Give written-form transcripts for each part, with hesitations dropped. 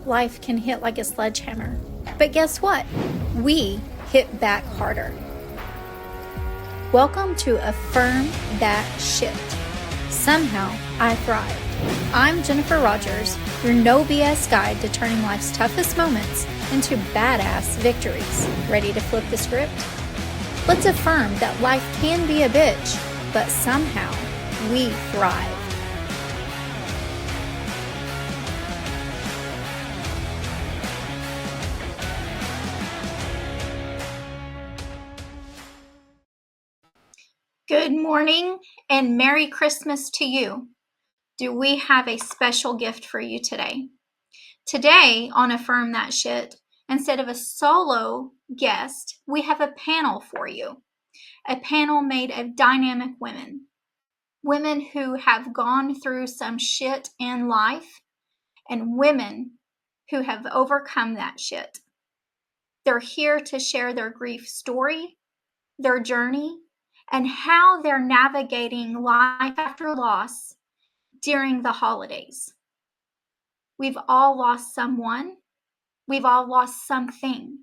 life can hit like a sledgehammer. But guess what? We hit back harder. Welcome to Affirm That Sh. Somehow I thrive. I'm Jennifer Rogers, your no BS guide to turning life's toughest moments into badass victories. Ready to flip the script? Let's affirm that life can be a bitch, but somehow we thrive. Good morning and Merry Christmas to you. Do we have a special gift for you today? Today on Affirm That Shit, instead of a solo guest, we have a panel for you. A panel made of dynamic women. Women who have gone through some shit in life and women who have overcome that shit. They're here to share their grief story, their journey, and how they're navigating life after loss during the holidays. We've all lost someone. We've all lost something,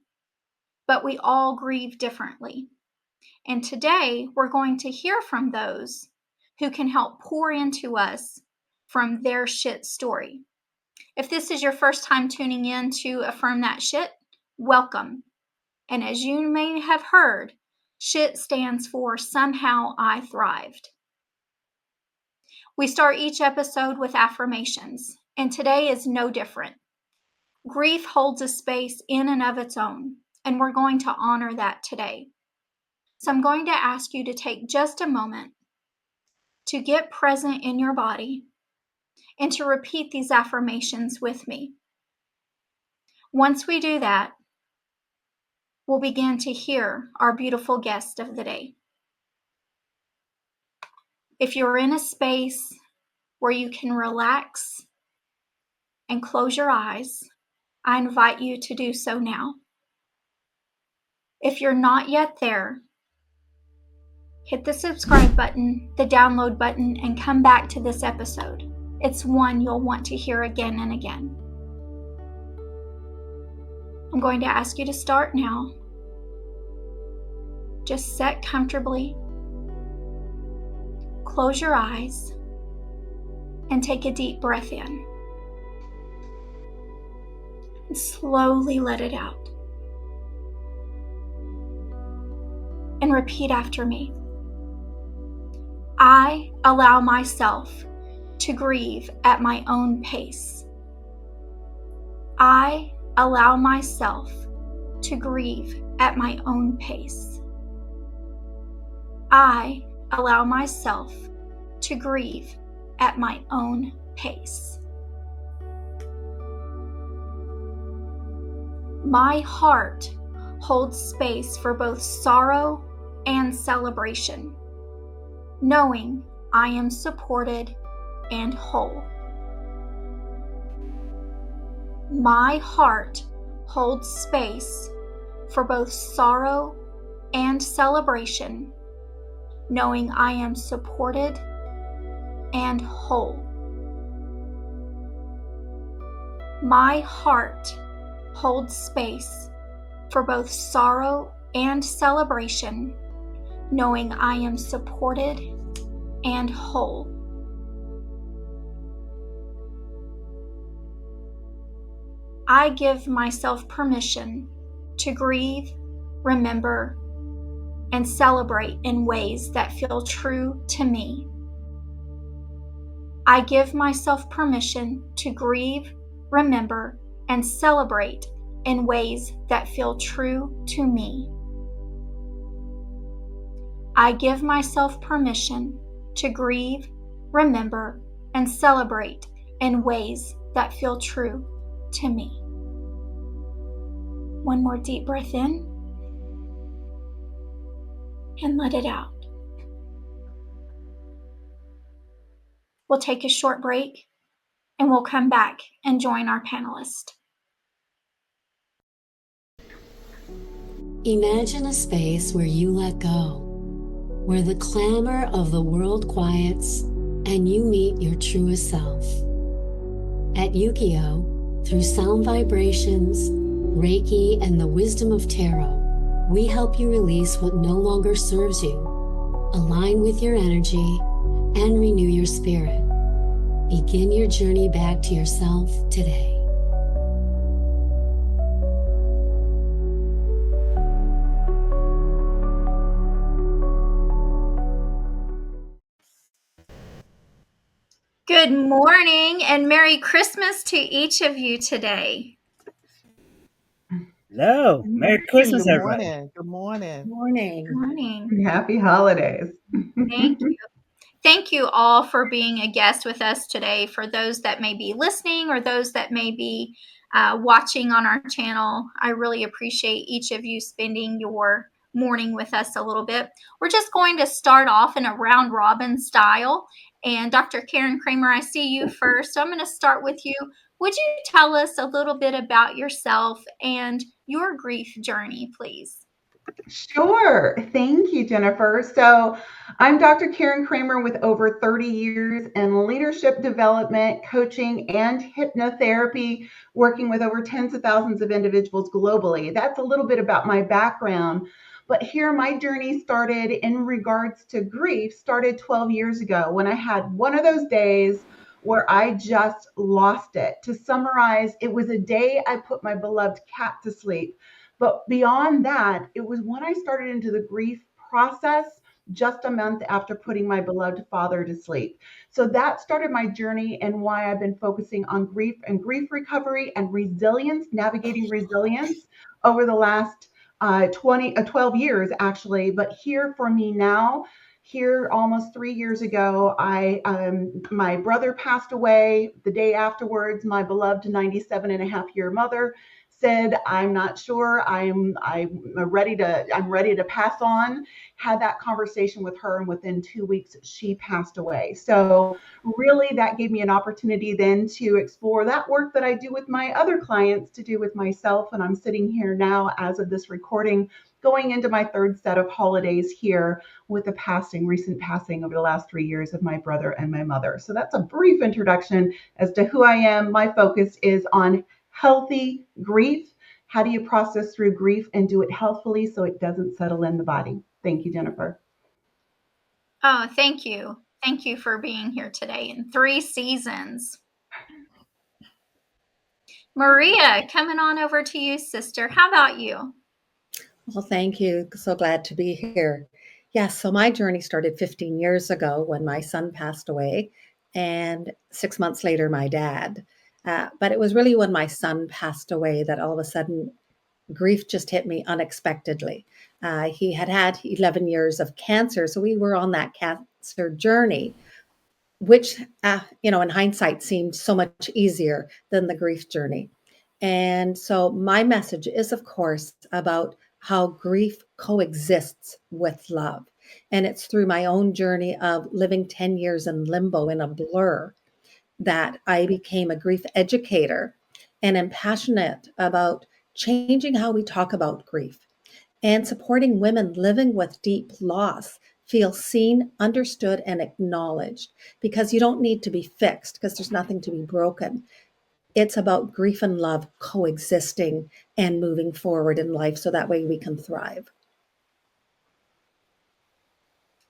but we all grieve differently. And today we're going to hear from those who can help pour into us from their shit story. If this is your first time tuning in to Affirm That Shit, welcome. And as you may have heard, SHIT stands for Somehow I Thrived. We start each episode with affirmations, and today is no different. Grief holds a space in and of its own, and we're going to honor that today. So I'm going to ask you to take just a moment to get present in your body and to repeat these affirmations with me. Once we do that, we'll begin to hear our beautiful guest of the day. If you're in a space where you can relax and close your eyes, I invite you to do so now. If you're not yet there, hit the subscribe button, the download button, and come back to this episode. It's one you'll want to hear again and again. I'm going to ask you to start now. Just sit comfortably, close your eyes, and take a deep breath in. And slowly let it out. And repeat after me. I allow myself to grieve at my own pace. I allow myself to grieve at my own pace. I allow myself to grieve at my own pace. My heart holds space for both sorrow and celebration, knowing I am supported and whole. My heart holds space for both sorrow and celebration, knowing I am supported and whole. My heart holds space for both sorrow and celebration, knowing I am supported and whole. I give myself permission to grieve, remember, and celebrate in ways that feel true to me. I give myself permission to grieve, remember, and celebrate in ways that feel true to me. I give myself permission to grieve, remember, and celebrate in ways that feel true to me. One more deep breath in and let it out. We'll take a short break and we'll come back and join our panelist. Imagine a space where you let go, where the clamor of the world quiets and you meet your truest self. At Yukio, Through sound vibrations, Reiki, and the wisdom of tarot, we help you release what no longer serves you, align with your energy, and renew your spirit. Begin your journey back to yourself today. Good morning and Merry Christmas to each of you today. Hello. Merry Christmas, Good everybody. morning. Good morning. Morning. Good morning. Happy holidays. Thank you. Thank you all for being a guest with us today. For those that may be listening or those that may be watching on our channel, I really appreciate each of you spending your morning with us a little bit. We're just going to start off in a round robin style. And Dr. Karen Kramer, I see you first. So I'm going to start with you. Would you tell us a little bit about yourself and your grief journey, please? Sure. Thank you, Jennifer. So, I'm Dr. Karen Kramer with over 30 years in leadership development, coaching, and hypnotherapy, working with over tens of thousands of individuals globally. That's a little bit about my background. But here, my journey started in regards to grief, started 12 years ago when I had one of those days where I just lost it. To summarize, it was a day I put my beloved cat to sleep. But beyond that, it was when I started into the grief process just a month after putting my beloved father to sleep. So that started my journey and why I've been focusing on grief and grief recovery and resilience, navigating resilience over the last 12 years, actually. But here for me now, here almost 3 years ago, my brother passed away. The day afterwards, my beloved 97-and-a-half-year mother said, I'm not sure. I'm ready to pass on. Had that conversation with her, and within 2 weeks, she passed away. So really that gave me an opportunity then to explore that work that I do with my other clients to do with myself. And I'm sitting here now as of this recording, going into my third set of holidays here with the recent passing over the last 3 years of my brother and my mother. So that's a brief introduction as to who I am. My focus is on healthy grief. How do you process through grief and do it healthfully so it doesn't settle in the body? Thank you, Jennifer. Oh, thank you. Thank you for being here today in 3 seasons. Maria, coming on over to you, sister. How about you? Well, thank you. So glad to be here. Yes, so my journey started 15 years ago when my son passed away, and 6 months later, my dad. But it was really when my son passed away that all of a sudden grief just hit me unexpectedly. He had had 11 years of cancer, so we were on that cancer journey, which, in hindsight seemed so much easier than the grief journey. And so my message is, of course, about how grief coexists with love. And it's through my own journey of living 10 years in limbo in a blur that I became a grief educator and am passionate about changing how we talk about grief and supporting women living with deep loss feel seen, understood, and acknowledged, because you don't need to be fixed because there's nothing to be broken. It's about grief and love coexisting and moving forward in life so that way we can thrive.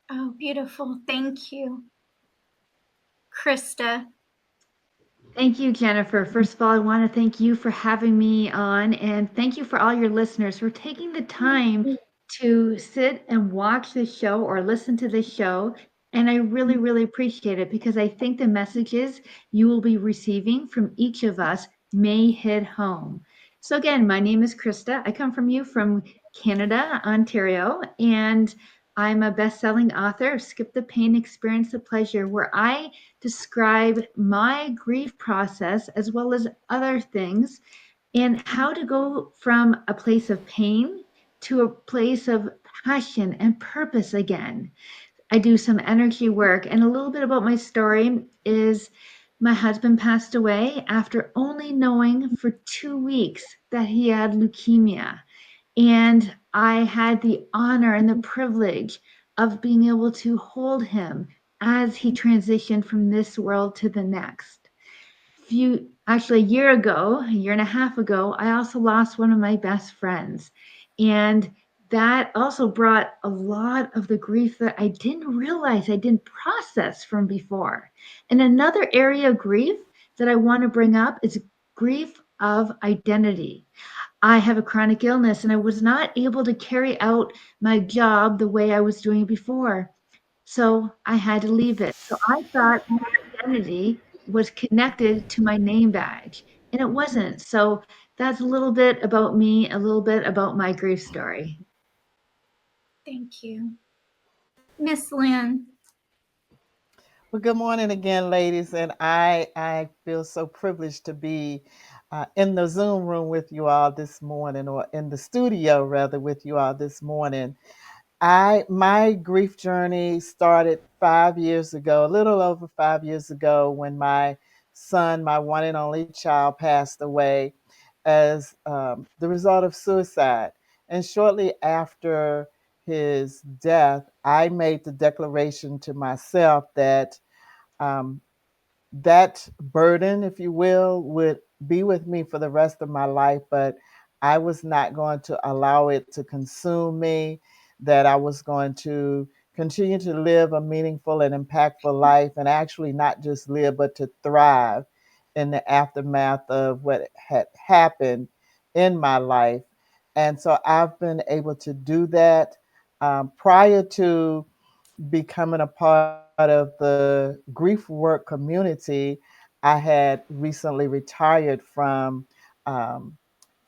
Oh, beautiful. Thank you. Christa. Thank you, Jennifer. First of all, I want to thank you for having me on, and thank you for all your listeners for taking the time to sit and watch the show or listen to the show. And I really, really appreciate it because I think the messages you will be receiving from each of us may hit home. So again, my name is Christa. I come from Canada, Ontario, and I'm a best-selling author of Skip the Pain, Experience the Pleasure, where I describe my grief process as well as other things and how to go from a place of pain to a place of passion and purpose again. I do some energy work, and a little bit about my story is my husband passed away after only knowing for 2 weeks that he had leukemia. And I had the honor and the privilege of being able to hold him as he transitioned from this world to the next. actually a year ago, a year and a half ago, I also lost one of my best friends. And that also brought a lot of the grief that I didn't realize I didn't process from before. And another area of grief that I want to bring up is grief of identity. I have a chronic illness and I was not able to carry out my job the way I was doing before. So I had to leave it. So I thought my identity was connected to my name badge, and it wasn't. So that's a little bit about me, a little bit about my grief story. Thank you. Miss Lynn. Well, good morning again, ladies, and I feel so privileged to be in the Zoom room with you all this morning, or in the studio rather, with you all this morning. I My grief journey started 5 years ago, a little over 5 years ago, when my son, my one and only child, passed away as the result of suicide. And shortly after his death, I made the declaration to myself that um, that burden, if you will, would be with me for the rest of my life, but I was not going to allow it to consume me, that I was going to continue to live a meaningful and impactful life, and actually not just live, but to thrive in the aftermath of what had happened in my life. And so I've been able to do that. Prior to becoming a part of the grief work community, I had recently retired um,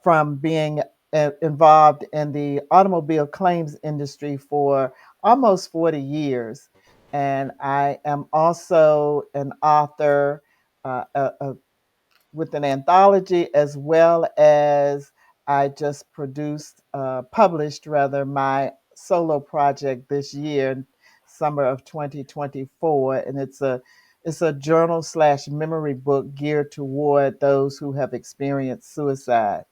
from being involved in the automobile claims industry for almost 40 years. And I am also an author, a with an anthology, as well as I just published rather, my solo project this year, summer of 2024, and it's a journal slash memory book geared toward those who have experienced suicide.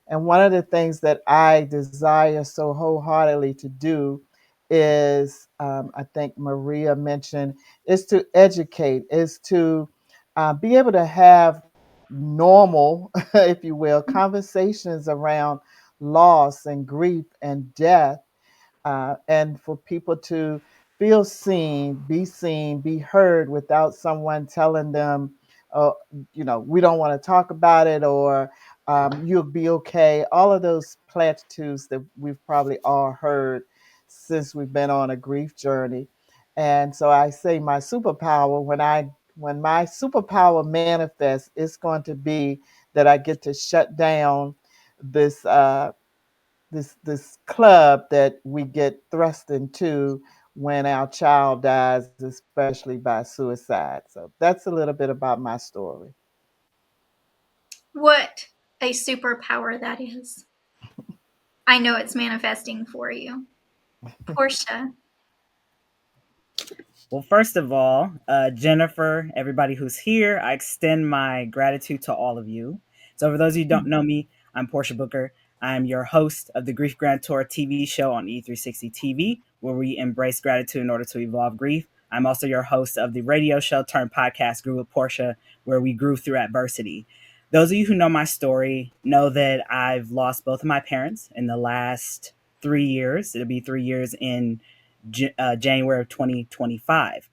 And one of the things that I desire so wholeheartedly to do is, I think Maria mentioned, is to educate, is to be able to have normal, if you will, conversations around loss and grief and death, and for people to feel seen, be heard, without someone telling them, oh, we don't want to talk about it, or you'll be okay. All of those platitudes that we've probably all heard since we've been on a grief journey. And so I say my superpower, when my superpower manifests, it's going to be that I get to shut down this this club that we get thrust into when our child dies, especially by suicide. So that's a little bit about my story. What a superpower that is. I know it's manifesting for you. Portia. Well, first of all, Jennifer, everybody who's here, I extend my gratitude to all of you. So, for those of you who don't know me, I'm Portia Booker. I'm your host of the Grief Grand Tour TV show on E360 TV, where we embrace gratitude in order to evolve grief. I'm also your host of the radio show turned podcast, Grew with Portia, where we grew through adversity. Those of you who know my story know that I've lost both of my parents in the last 3 years. It'll be 3 years in January of 2025.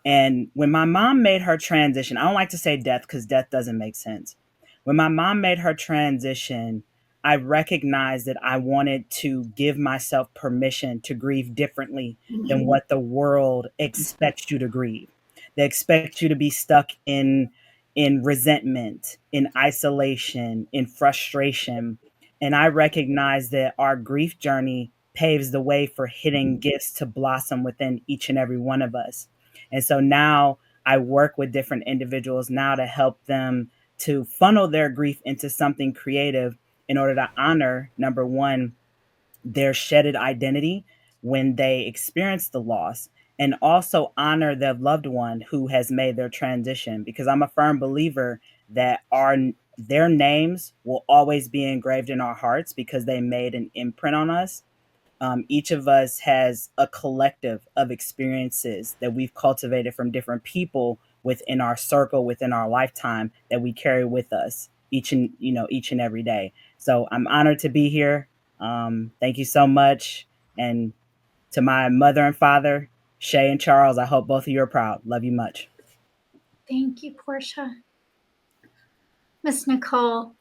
And when my mom made her transition, I don't like to say death because death doesn't make sense. When my mom made her transition, I recognized that I wanted to give myself permission to grieve differently than what the world expects you to grieve. They expect you to be stuck in resentment, in isolation, in frustration. And I recognize that our grief journey paves the way for hidden gifts to blossom within each and every one of us. And so now I work with different individuals now to help them to funnel their grief into something creative in order to honor, number one, their shedded identity when they experience the loss, and also honor their loved one who has made their transition, because I'm a firm believer that their names will always be engraved in our hearts because they made an imprint on us. Each of us has a collective of experiences that we've cultivated from different people within our circle, within our lifetime, that we carry with us each and every day. So I'm honored to be here. Thank you so much. And to my mother and father, Shay and Charles, I hope both of you are proud. Love you much. Thank you, Portia. Miss Nicole.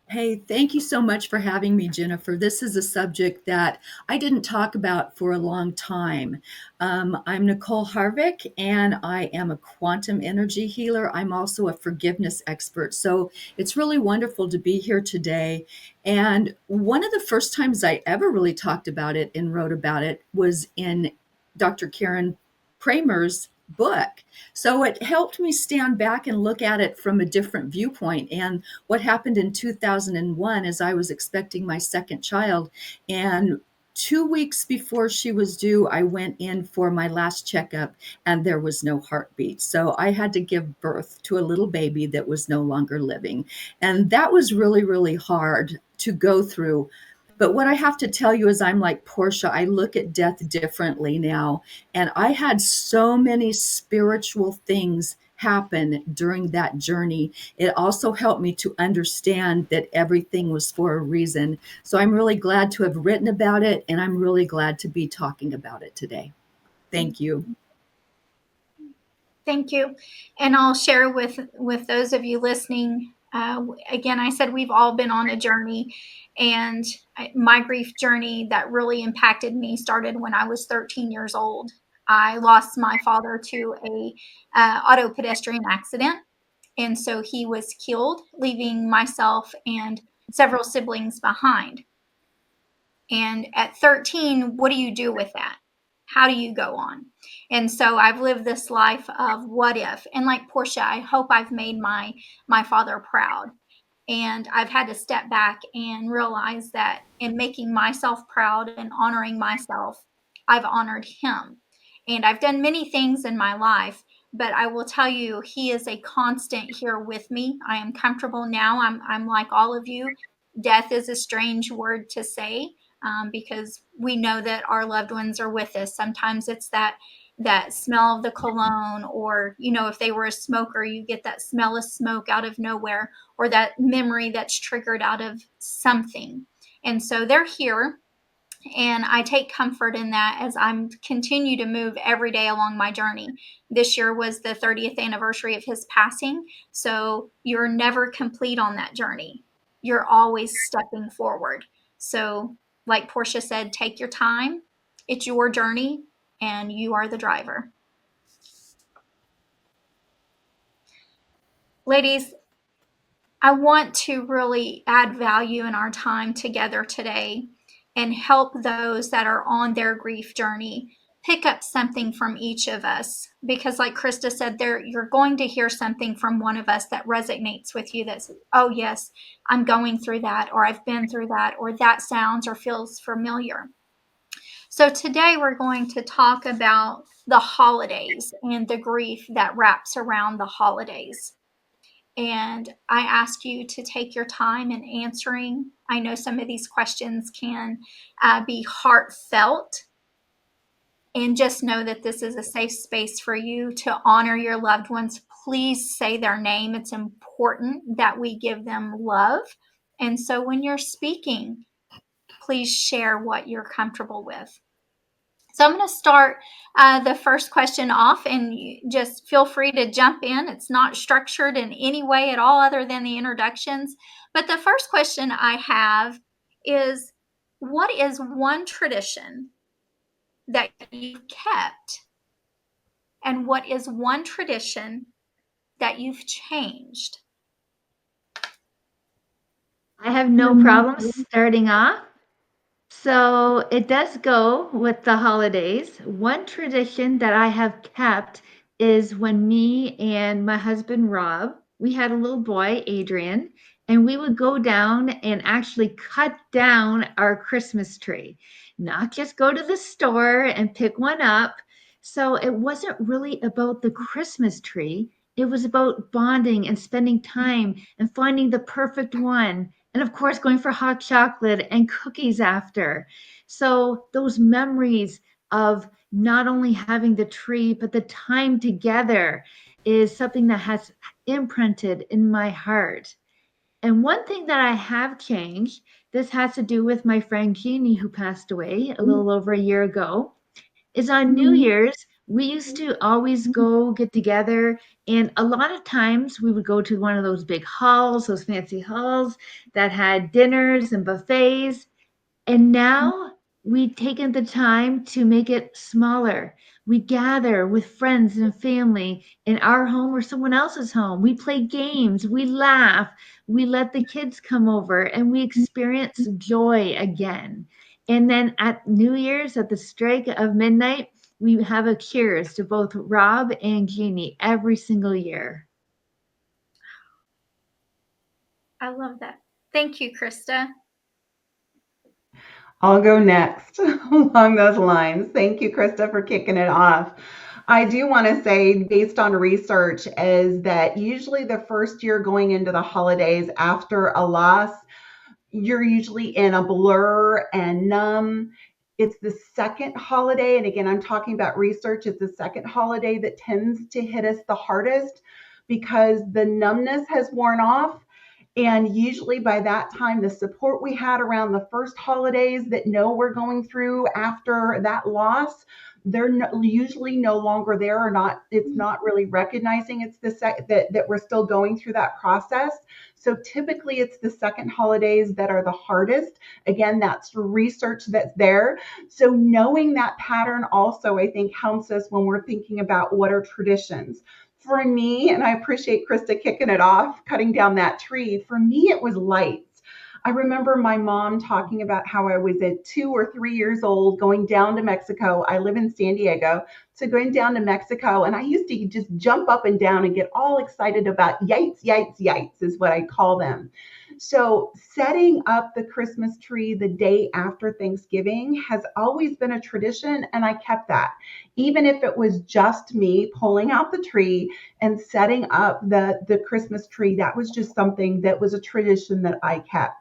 Hey, thank you so much for having me, Jennifer. This is a subject that I didn't talk about for a long time. I'm Nicole Harvick, and I am a quantum energy healer. I'm also a forgiveness expert. So it's really wonderful to be here today. And one of the first times I ever really talked about it and wrote about it was in Dr. Kramer's book. So it helped me stand back and look at it from a different viewpoint. And what happened in 2001 is I was expecting my second child, and 2 weeks before she was due, I went in for my last checkup and there was no heartbeat. So I had to give birth to a little baby that was no longer living. And that was really, really hard to go through. But what I have to tell you is I'm like Portia. I look at death differently now. And I had so many spiritual things happen during that journey. It also helped me to understand that everything was for a reason. So I'm really glad to have written about it, and I'm really glad to be talking about it today. Thank you. Thank you. And I'll share with those of you listening. Again, I said we've all been on a journey, and my grief journey that really impacted me started when I was 13 years old. I lost my father to a auto pedestrian accident, and so he was killed, leaving myself and several siblings behind. And at 13, what do you do with that? How do you go on? And so I've lived this life of what if. And like Portia, I hope I've made my father proud. And I've had to step back and realize that in making myself proud and honoring myself, I've honored him. And I've done many things in my life, but I will tell you, he is a constant here with me. I am comfortable now. I'm like all of you. Death is a strange word to say, because we know that our loved ones are with us. Sometimes it's that smell of the cologne, or if they were a smoker, you get that smell of smoke out of nowhere, or that memory that's triggered out of something. And so they're here, and I take comfort in that as I'm continue to move every day along my journey. This year was the 30th anniversary of his passing, so you're never complete on that journey. You're always stepping forward. So like Portia said, take your time. It's your journey, and you are the driver. Ladies, I want to really add value in our time together today and help those that are on their grief journey pick up something from each of us, because like Christa said, you're going to hear something from one of us that resonates with you, that says, oh yes, I'm going through that, or I've been through that, or that sounds or feels familiar. So today we're going to talk about the holidays and the grief that wraps around the holidays. And I ask you to take your time in answering. I know some of these questions can be heartfelt, and just know that this is a safe space for you to honor your loved ones. Please say their name. It's important that we give them love. And so when you're speaking, please share what you're comfortable with. So I'm going to start the first question off, and you just feel free to jump in. It's not structured in any way at all other than the introductions. But the first question I have is, what is one tradition that you've kept? And what is one tradition that you've changed? I have no problem starting off. So it does go with the holidays. One tradition that I have kept is when me and my husband Rob, we had a little boy, Adrian, and we would go down and actually cut down our Christmas tree, not just go to the store and pick one up. So it wasn't really about the Christmas tree. It was about bonding and spending time and finding the perfect one. And of course, going for hot chocolate and cookies after. So those memories of not only having the tree, but the time together is something that has imprinted in my heart. And one thing that I have changed, this has to do with my friend Jeannie, who passed away a little over a year ago, is on New Year's, we used to always go get together. And a lot of times we would go to one of those big halls, those fancy halls that had dinners and buffets. And now we've taken the time to make it smaller. We gather with friends and family in our home or someone else's home. We play games, we laugh, we let the kids come over, and we experience joy again. And then at New Year's, at the strike of midnight, we have a cheers to both Rob and Jeannie every single year. I love that. Thank you, Christa. I'll go next along those lines. Thank you, Christa, for kicking it off. I do want to say, based on research, is that usually the first year going into the holidays after a loss, you're usually in a blur and numb. It's the second holiday, and again, I'm talking about research, it's the second holiday that tends to hit us the hardest because the numbness has worn off. And usually by that time, the support we had around the first holidays that know we're going through after that loss, they're usually no longer there, or not. It's not really recognizing it's the that we're still going through that process. So typically it's the second holidays that are the hardest. Again, that's research that's there. So knowing that pattern also, I think, helps us when we're thinking about what are traditions. For me, and I appreciate Christa kicking it off, cutting down that tree. For me, it was lights. I remember my mom talking about how I was at 2 or 3 years old going down to Mexico. I live in San Diego. So going down to Mexico, and I used to just jump up and down and get all excited about yites, yites, yites is what I call them. So setting up the Christmas tree the day after Thanksgiving has always been a tradition, and I kept that. Even if it was just me pulling out the tree and setting up the Christmas tree, that was just something that was a tradition that I kept.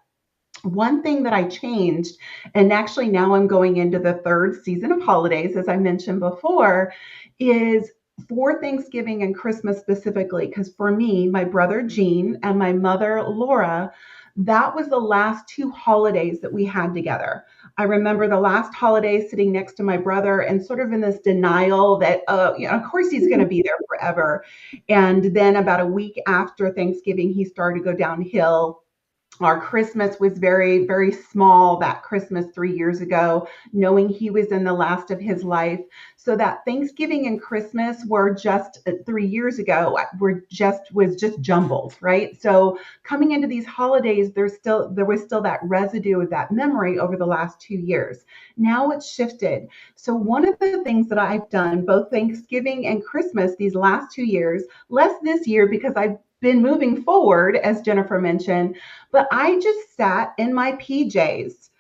One thing that I changed, and actually now I'm going into the third season of holidays, as I mentioned before, is for Thanksgiving and Christmas specifically, because for me, my brother Gene and my mother Laura, that was the last two holidays that we had together. I remember the last holiday sitting next to my brother and sort of in this denial that, of course he's going to be there forever. And then about a week after Thanksgiving, he started to go downhill. Our Christmas was very, very small that Christmas 3 years ago, knowing he was in the last of his life. So that Thanksgiving and Christmas were just 3 years ago, was just jumbled, right? So coming into these holidays, there was still that residue of that memory over the last 2 years. Now it's shifted. So one of the things that I've done, both Thanksgiving and Christmas these last 2 years, less this year because I've been moving forward, as Jennifer mentioned, but I just sat in my PJs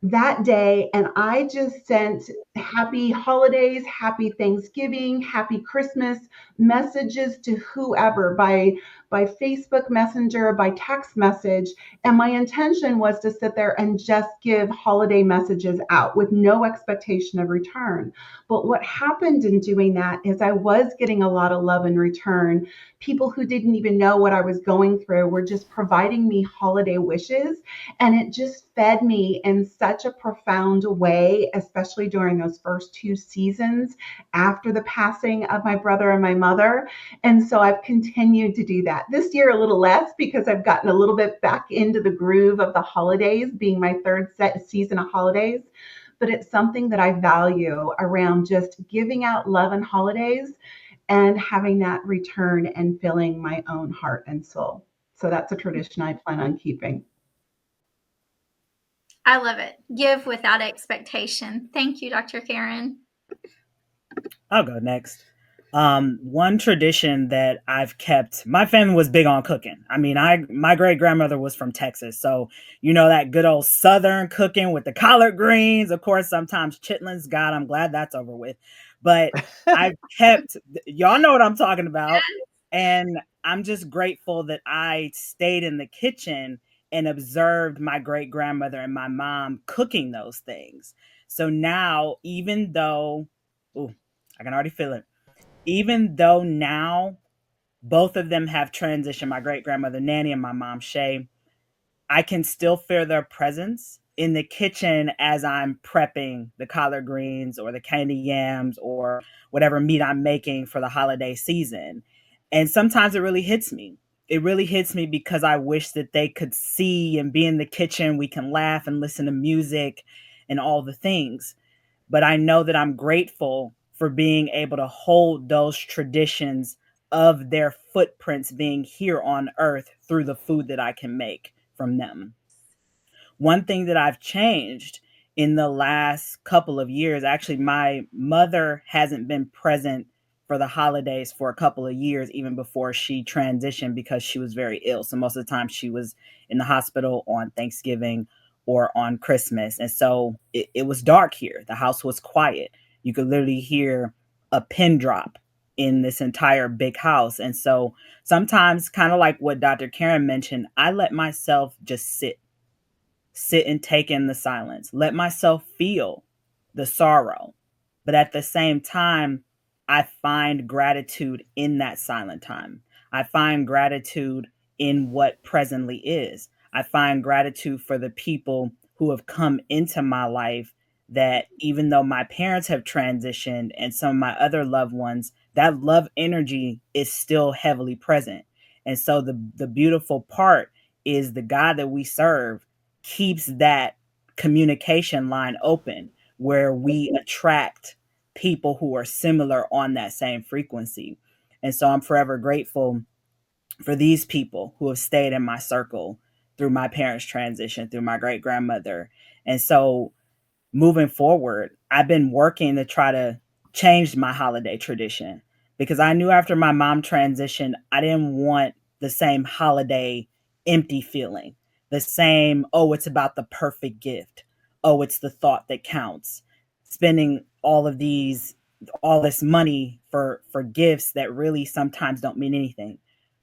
that day and I just sent happy holidays, happy Thanksgiving, happy Christmas messages to whoever by Facebook Messenger, by text message. And my intention was to sit there and just give holiday messages out with no expectation of return. But what happened in doing that is I was getting a lot of love in return. People who didn't even know what I was going through were just providing me holiday wishes. And it just fed me in such a profound way, especially during those first two seasons after the passing of my brother and my mother. And so I've continued to do that. This year, a little less because I've gotten a little bit back into the groove of the holidays, being my third season of holidays. But it's something that I value around just giving out love and holidays and having that return and filling my own heart and soul. So that's a tradition I plan on keeping. I love it. Give without expectation. Thank you, Dr. Karen. I'll go next. One tradition that I've kept, my family was big on cooking. I mean, my great grandmother was from Texas. So, that good old Southern cooking with the collard greens, of course, sometimes chitlins. God, I'm glad that's over with. But I've kept, y'all know what I'm talking about. And I'm just grateful that I stayed in the kitchen and observed my great grandmother and my mom cooking those things. So now, even though Ooh, I can already feel it. Even though now both of them have transitioned, my great grandmother Nanny and my mom Shay, I can still feel their presence in the kitchen as I'm prepping the collard greens or the candy yams or whatever meat I'm making for the holiday season. And sometimes it really hits me. It really hits me because I wish that they could see and be in the kitchen. We can laugh and listen to music and all the things. But I know that I'm grateful for being able to hold those traditions of their footprints being here on earth through the food that I can make from them. One thing that I've changed in the last couple of years, actually, my mother hasn't been present for the holidays for a couple of years, even before she transitioned, because she was very ill. So most of the time she was in the hospital on Thanksgiving or on Christmas. And so it was dark here. The house was quiet. You could literally hear a pin drop in this entire big house. And so sometimes, kind of like what Dr. Karen mentioned, I let myself just sit and take in the silence, let myself feel the sorrow. But at the same time, I find gratitude in that silent time. I find gratitude in what presently is. I find gratitude for the people who have come into my life, that even though my parents have transitioned and some of my other loved ones, that love energy is still heavily present. And so the beautiful part is the God that we serve keeps that communication line open, where we attract people who are similar on that same frequency. And so I'm forever grateful for these people who have stayed in my circle through my parents' transition, through my great grandmother. And so moving forward, I've been working to try to change my holiday tradition, because I knew after my mom transitioned, I didn't want the same holiday empty feeling, the same, oh, it's about the perfect gift. Oh, it's the thought that counts. Spending all this money for gifts that really sometimes don't mean anything.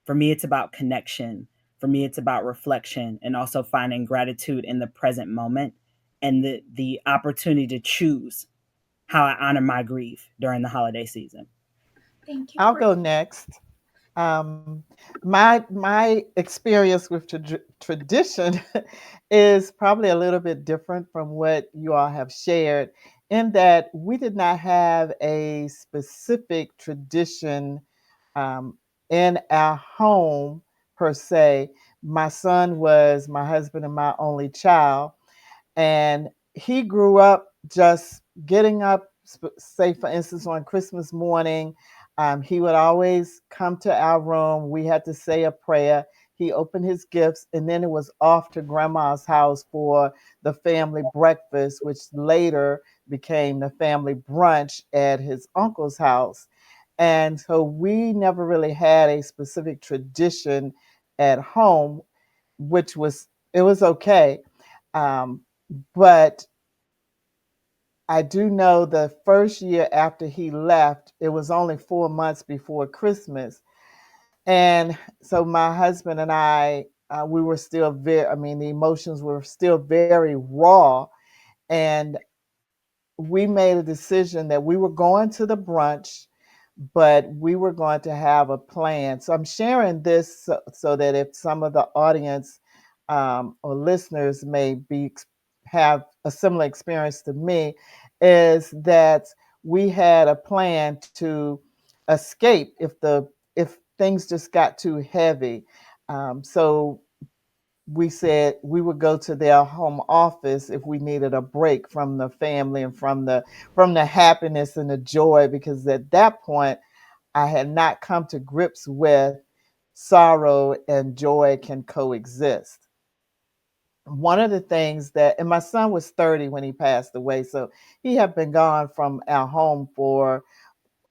For me, it's about connection. For me, it's about reflection and also finding gratitude in the present moment, and the opportunity to choose how I honor my grief during the holiday season. Thank you. I'll go next. My experience with tradition is probably a little bit different from what you all have shared, in that we did not have a specific tradition um, in our home per se. My son was my husband and my only child, and he grew up just getting up, say for instance on Christmas morning. He would always come to our room. We had to say a prayer. He opened his gifts, and then it was off to grandma's house for the family breakfast, which later became the family brunch at his uncle's house. And so we never really had a specific tradition at home, which was, it was okay. Um, but I do know the first year after he left, it was only 4 months before Christmas. And so my husband and I, we were still I mean, the emotions were still very raw. And we made a decision that we were going to the brunch, but we were going to have a plan. So I'm sharing this so that if some of the audience or listeners may have a similar experience to me, is that we had a plan to escape if things just got too heavy. So we said we would go to their home office if we needed a break from the family and from the happiness and the joy, because at that point I had not come to grips with sorrow and joy can coexist. One of the things that, and my son was 30 when he passed away, so he had been gone from our home for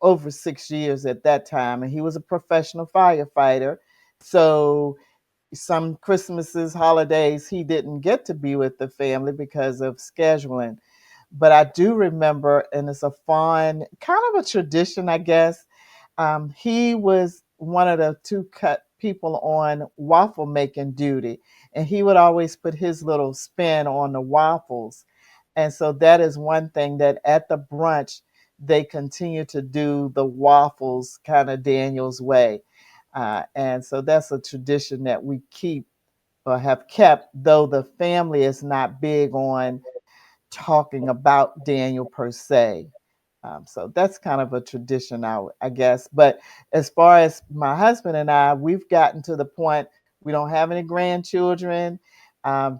over 6 years at that time, and he was a professional firefighter. So some Christmases, holidays, he didn't get to be with the family because of scheduling. But I do remember, and it's a fun kind of a tradition, I guess. He was one of the two cut people on waffle making duty, and he would always put his little spin on the waffles. And so that is one thing that at the brunch, they continue to do the waffles kind of Daniel's way. And so that's a tradition that we keep or have kept, though the family is not big on talking about Daniel per se. So that's kind of a tradition, I guess. But as far as my husband and I, we've gotten to the point we don't have any grandchildren.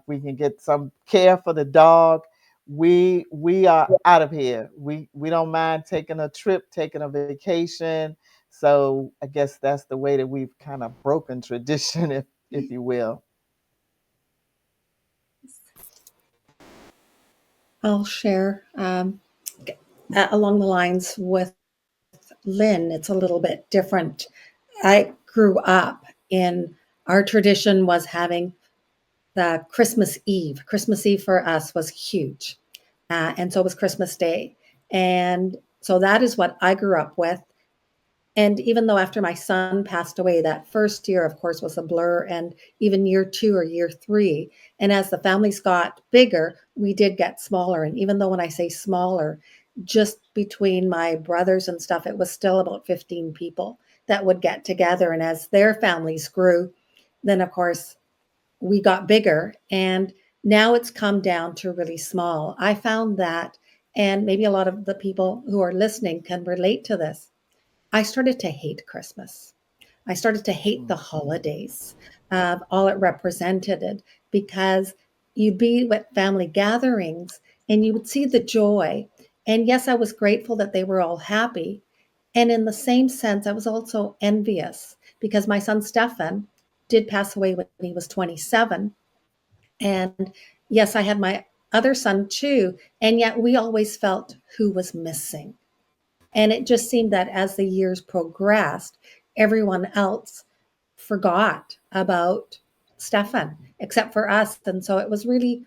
We can get some care for the dog. We are out of here. We don't mind taking a trip, taking a vacation. So I guess that's the way that we've kind of broken tradition, if you will. I'll share along the lines with Lynn. It's a little bit different. I grew up in our tradition was having the Christmas Eve. Christmas Eve for us was huge. And so was Christmas Day. And so that is what I grew up with. And even though after my son passed away, that first year, of course, was a blur, and even year 2 or year 3. And as the families got bigger, we did get smaller. And even though when I say smaller, just between my brothers and stuff, it was still about 15 people that would get together. And as their families grew, then of course, we got bigger. And now it's come down to really small. I found that, and maybe a lot of the people who are listening can relate to this. I started to hate Christmas. I started to hate the holidays, all it represented, because you'd be at family gatherings and you would see the joy. And yes, I was grateful that they were all happy. And in the same sense, I was also envious because my son Stefan did pass away when he was 27. And yes, I had my other son too. And yet we always felt who was missing. And it just seemed that as the years progressed, everyone else forgot about Stefan except for us. And so it was really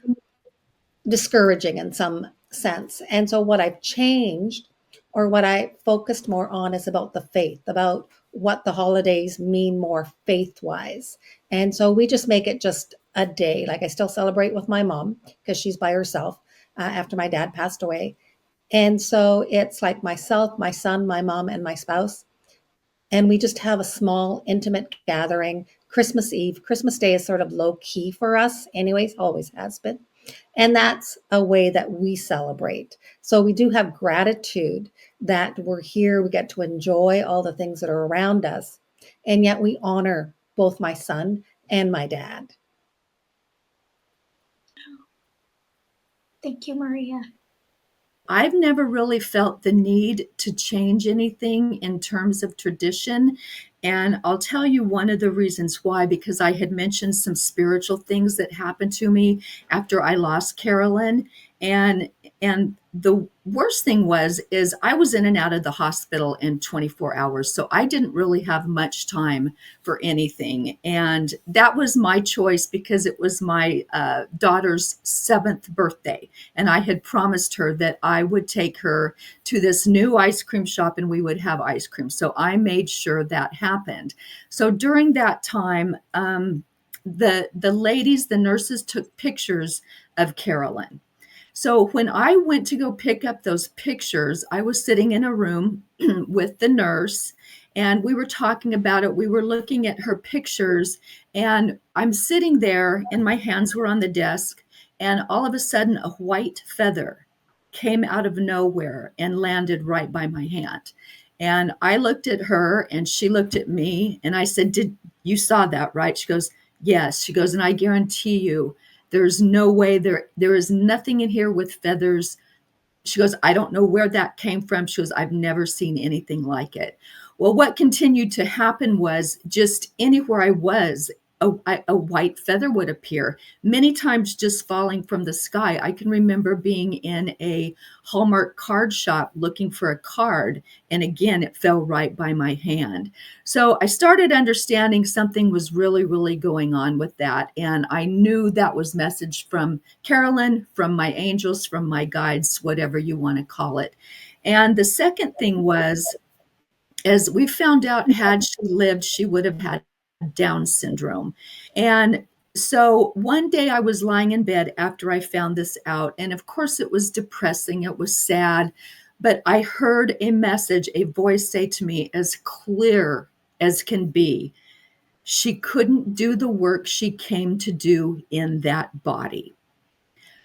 discouraging in some sense. And so what I've changed or what I focused more on is about the faith, about what the holidays mean more faith wise. And so we just make it just a day. Like I still celebrate with my mom because she's by herself after my dad passed away. And so it's like myself, my son, my mom, and my spouse. And we just have a small, intimate gathering. Christmas Eve, Christmas Day is sort of low key for us, anyways, always has been. And that's a way that we celebrate. So we do have gratitude that we're here, we get to enjoy all the things that are around us. And yet we honor both my son and my dad. Thank you, Maria. I've never really felt the need to change anything in terms of tradition. And I'll tell you one of the reasons why, because I had mentioned some spiritual things that happened to me after I lost Carolyn. And the worst thing is I was in and out of the hospital in 24 hours. So I didn't really have much time for anything. And that was my choice because it was my daughter's 7th birthday. And I had promised her that I would take her to this new ice cream shop and we would have ice cream. So I made sure that happened. So during that time, the ladies, the nurses took pictures of Carolyn. So when I went to go pick up those pictures, I was sitting in a room with the nurse and we were talking about it. We were looking at her pictures and I'm sitting there and my hands were on the desk and all of a sudden a white feather came out of nowhere and landed right by my hand. And I looked at her and she looked at me and I said, "Did you saw that, right?" She goes, "Yes." She goes, "And I guarantee you, there's no way there is nothing in here with feathers." She goes, "I don't know where that came from." She goes, "I've never seen anything like it." Well, what continued to happen was just anywhere I was, a white feather would appear, many times just falling from the sky. I can remember being in a Hallmark card shop looking for a card, and again, it fell right by my hand. So I started understanding something was really, really going on with that. And I knew that was message from Carolyn, from my angels, from my guides, whatever you want to call it. And the second thing was, as we found out, had she lived, she would have had Down syndrome. And so one day I was lying in bed after I found this out. And of course, it was depressing, it was sad. But I heard a message, a voice say to me as clear as can be, she couldn't do the work she came to do in that body.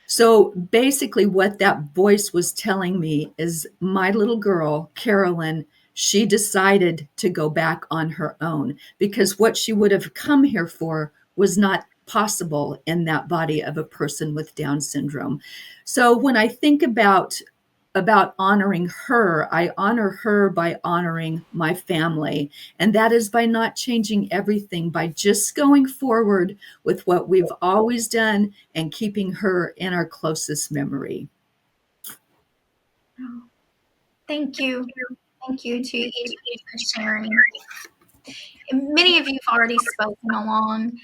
So basically, what that voice was telling me is my little girl, Carolyn, she decided to go back on her own because what she would have come here for was not possible in that body of a person with Down syndrome. So when I think about honoring her, I honor her by honoring my family. And that is by not changing everything, by just going forward with what we've always done and keeping her in our closest memory. Oh, thank you. Thank you to each of you for sharing. Many of you have already spoken along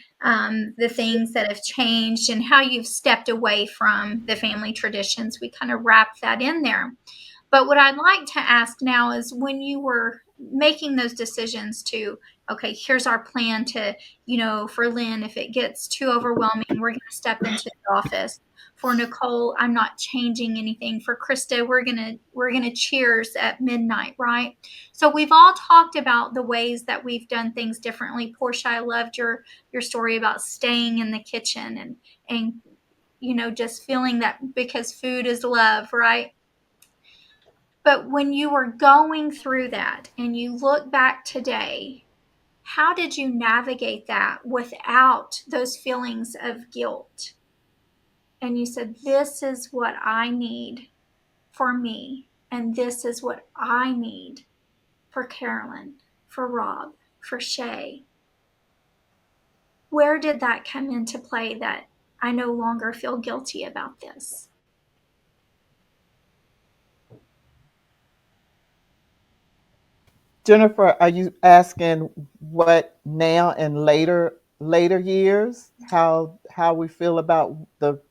the things that have changed and how you've stepped away from the family traditions. We kind of wrapped that in there. But what I'd like to ask now is when you were making those decisions to, okay, here's our plan to, for Lynn, if it gets too overwhelming, we're going to step into the office. For Nicole, I'm not changing anything. For Christa, we're gonna cheers at midnight, right? So we've all talked about the ways that we've done things differently. Portia, I loved your story about staying in the kitchen and just feeling that because food is love, right? But when you were going through that and you look back today, how did you navigate that without those feelings of guilt? And you said, this is what I need for me, and this is what I need for Carolyn, for Rob, for Shay. Where did that come into play that I no longer feel guilty about this? Jennifer, are you asking what now in later years, how we feel about the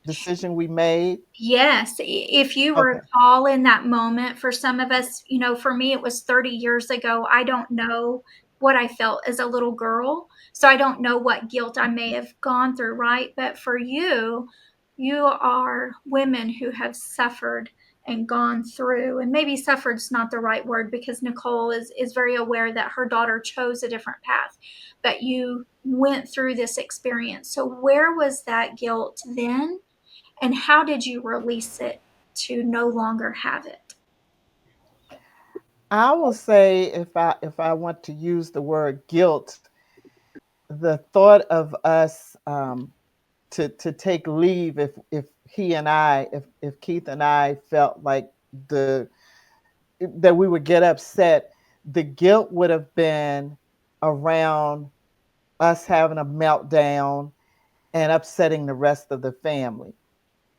decision we made? Yes, if you Okay. recall in that moment, for some of us, for me, it was 30 years ago. I don't know what I felt as a little girl. So I don't know what guilt I may have gone through, right? But for you, you are women who have suffered and gone through, and maybe suffered's not the right word because Nicole is very aware that her daughter chose a different path, but you went through this experience. So where was that guilt then? And how did you release it to no longer have it? I will say if I want to use the word guilt, the thought of us to take leave if he and I if Keith and I felt like the that we would get upset, the guilt would have been around us having a meltdown and upsetting the rest of the family.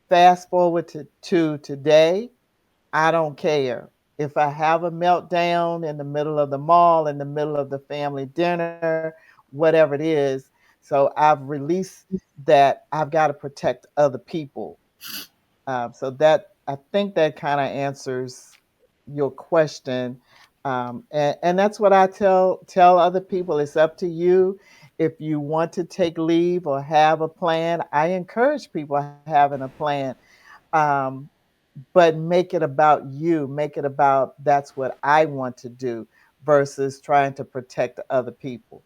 Fast forward to today, I don't care. If I have a meltdown in the middle of the mall, in the middle of the family dinner, whatever it is. So I've released that I've got to protect other people. So that I think that kind of answers your question. And that's what I tell other people. It's up to you. If you want to take leave or have a plan, I encourage people having a plan. Um, but make it about you. Make it about that's what I want to do versus trying to protect other people.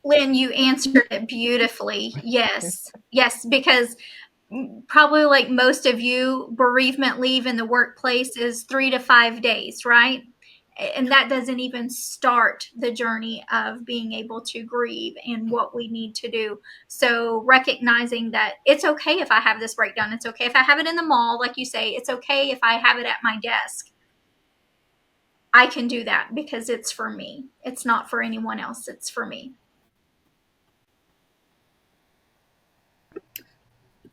Lynn, you answered it beautifully. Yes. Yes, because probably like most of you, bereavement leave in the workplace is 3 to 5 days, right? And that doesn't even start the journey of being able to grieve and what we need to do. So recognizing that it's okay if I have this breakdown. It's okay if I have it in the mall, like you say. It's okay if I have it at my desk. I can do that because it's for me. It's not for anyone else. It's for me.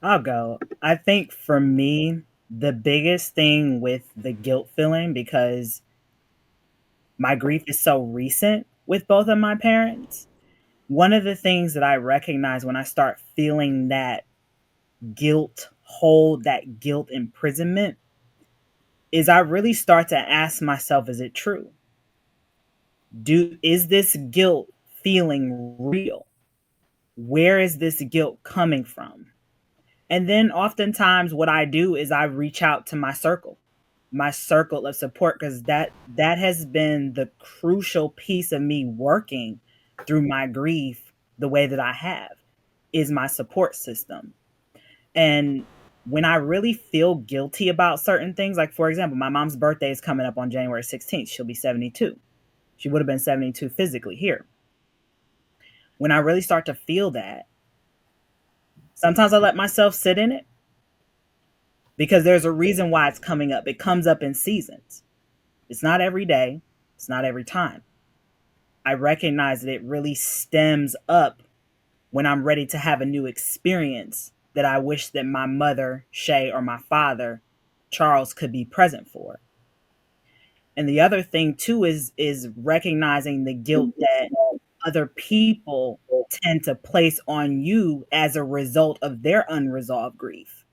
I'll go. I think for me, the biggest thing with the guilt feeling, because my grief is so recent with both of my parents, one of the things that I recognize when I start feeling that guilt hold, that guilt imprisonment, is I really start to ask myself, is it true? Is this guilt feeling real? Where is this guilt coming from? And then oftentimes what I do is I reach out to my circle of support, because that has been the crucial piece of me working through my grief the way that I have, is my support system. And when I really feel guilty about certain things, like for example, my mom's birthday is coming up on January 16th. She'll be 72. She would have been 72 physically here. When I really start to feel that, sometimes I let myself sit in it, because there's a reason why it's coming up. It comes up in seasons. It's not every day. It's not every time. I recognize that it really stems up when I'm ready to have a new experience that I wish that my mother, Shay, or my father, Charles, could be present for. And the other thing too is recognizing the guilt that other people tend to place on you as a result of their unresolved grief.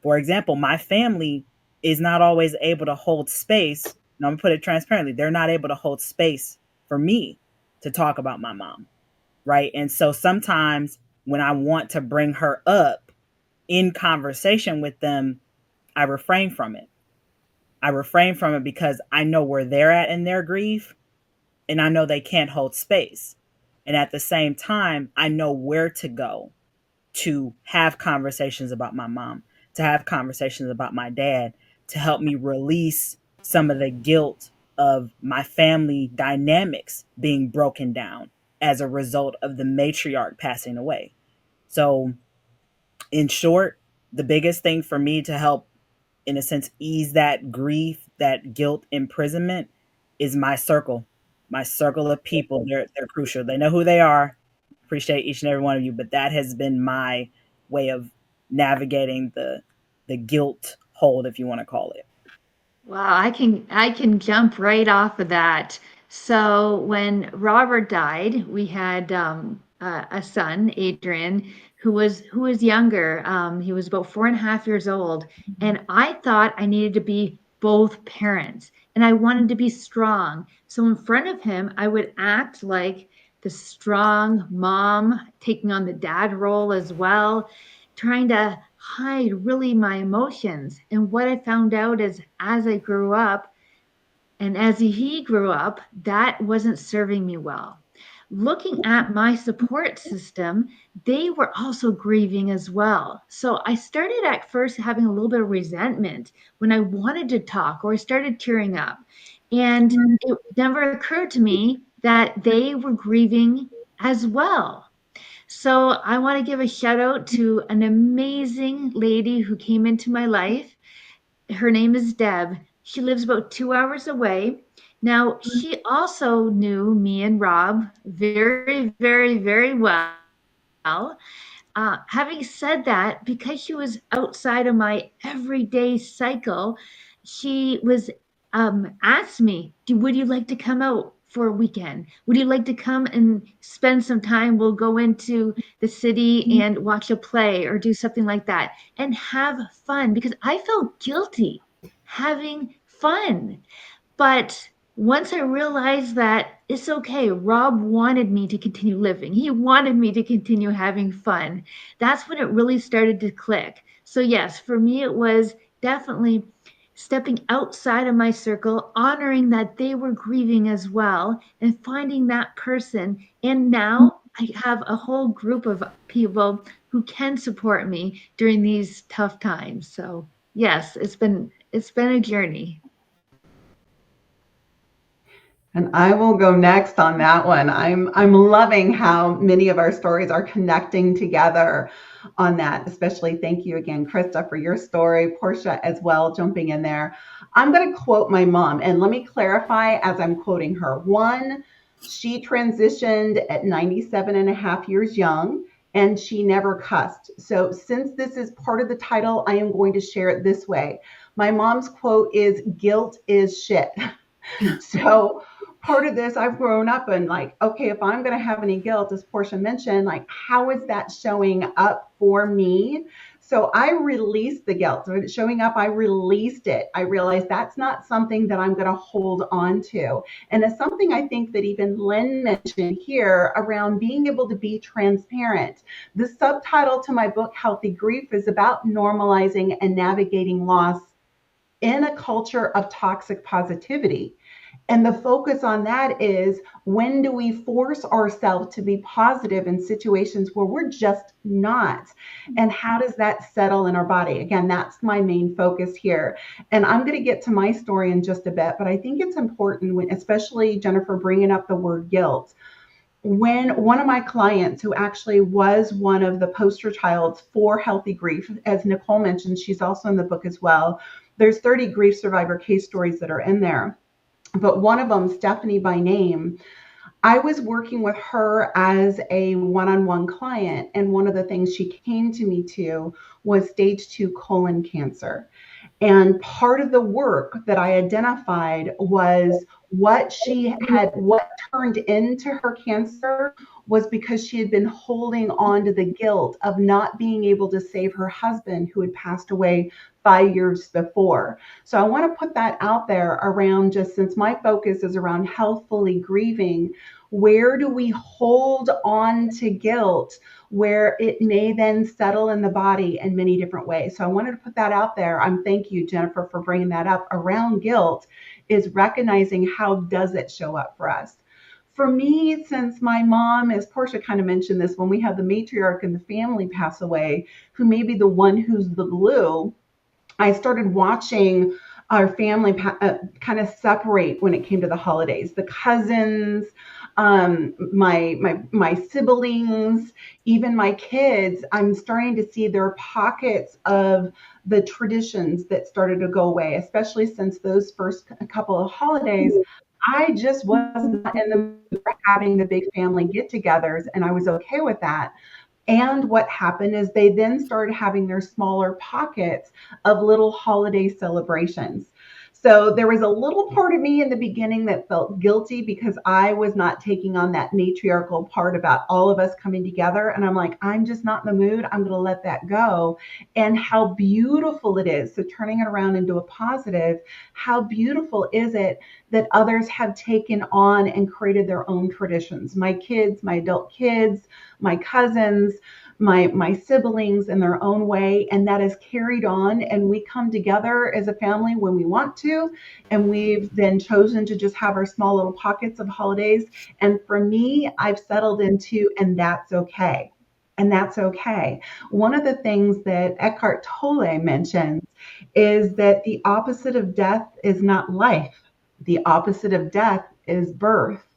For example, my family is not always able to hold space. And I'm going to put it transparently. They're not able to hold space for me to talk about my mom. Right. And so sometimes when I want to bring her up in conversation with them, I refrain from it. I refrain from it because I know where they're at in their grief, and I know they can't hold space. And at the same time, I know where to go to have conversations about my mom, to have conversations about my dad, to help me release some of the guilt of my family dynamics being broken down as a result of the matriarch passing away. So, in short, the biggest thing for me to help, in a sense, ease that grief, that guilt, imprisonment, is my circle of people. They're crucial. They know who they are. Appreciate each and every one of you, but that has been my way of navigating the guilt hold, if you want to call it. Wow, I can jump right off of that. So when Robert died, we had a son, Adrian, who was younger. He was about 4.5 years old, and I thought I needed to be both parents, and I wanted to be strong. So in front of him, I would act like the strong mom, taking on the dad role as well, trying to hide really my emotions. And what I found out is as I grew up and as he grew up, that wasn't serving me well. Looking at my support system, they were also grieving as well. So I started at first having a little bit of resentment when I wanted to talk or I started tearing up. And it never occurred to me that they were grieving as well. So I want to give a shout out to an amazing lady who came into my life. Her name is Deb. She lives about 2 hours away. Now, she also knew me and Rob very, very, very well. Having said that, because she was outside of my everyday cycle, she was asked me, would you like to come out for a weekend? Would you like to come and spend some time? We'll go into the city and watch a play or do something like that and have fun, because I felt guilty having fun. But once I realized that it's okay, Rob wanted me to continue living. He wanted me to continue having fun. That's when it really started to click. So, yes, for me, it was definitely stepping outside of my circle, honoring that they were grieving as well, and finding that person. And now I have a whole group of people who can support me during these tough times. So, yes, it's been a journey. And I will go next on that one. I'm loving how many of our stories are connecting together on that. Especially thank you again, Christa, for your story. Portia as well, jumping in there. I'm going to quote my mom, and let me clarify as I'm quoting her. One, she transitioned at 97 and a half years young, and she never cussed. So since this is part of the title, I am going to share it this way. My mom's quote is, "Guilt is shit." So part of this, I've grown up and like, okay, if I'm going to have any guilt, as Portia mentioned, like, how is that showing up for me? So I released the guilt. So it's showing up, I released it. I realized that's not something that I'm going to hold on to. And it's something I think that even Lynn mentioned here around being able to be transparent. The subtitle to my book, Healthy Grief, is about normalizing and navigating loss in a culture of toxic positivity. And the focus on that is, when do we force ourselves to be positive in situations where we're just not? And how does that settle in our body? Again, that's my main focus here. And I'm going to get to my story in just a bit, but I think it's important, when, especially Jennifer bringing up the word guilt. When one of my clients, who actually was one of the poster childs for healthy grief, as Nicole mentioned, she's also in the book as well. There's 30 grief survivor case stories that are in there. But one of them, Stephanie by name, I was working with her as a one-on-one client. And one of the things she came to me to was stage 2 colon cancer. And part of the work that I identified was what turned into her cancer was because she had been holding on to the guilt of not being able to save her husband, who had passed away 5 years before. So I want to put that out there around, just since my focus is around healthfully grieving, where do we hold on to guilt where it may then settle in the body in many different ways? So I wanted to put that out there. Thank you, Jennifer, for bringing that up around guilt, is recognizing how does it show up for us. For me, since my mom, as Portia kind of mentioned this, when we have the matriarch in the family pass away, who may be the one who's the glue, I started watching our family kind of separate when it came to the holidays. The cousins, my siblings, even my kids, I'm starting to see there are pockets of the traditions that started to go away, especially since those first couple of holidays. I just was not in the mood for having the big family get-togethers, and I was okay with that. And what happened is they then started having their smaller pockets of little holiday celebrations. So there was a little part of me in the beginning that felt guilty because I was not taking on that matriarchal part about all of us coming together. And I'm like, I'm just not in the mood. I'm going to let that go. And how beautiful it is. So turning it around into a positive, how beautiful is it that others have taken on and created their own traditions? My kids, my adult kids, my cousins, my siblings in their own way, and that is carried on, and we come together as a family when we want to, and we've then chosen to just have our small little pockets of holidays. And for me, I've settled into, and that's okay. And that's okay. One of the things that Eckhart Tolle mentions is that the opposite of death is not life. The opposite of death is birth.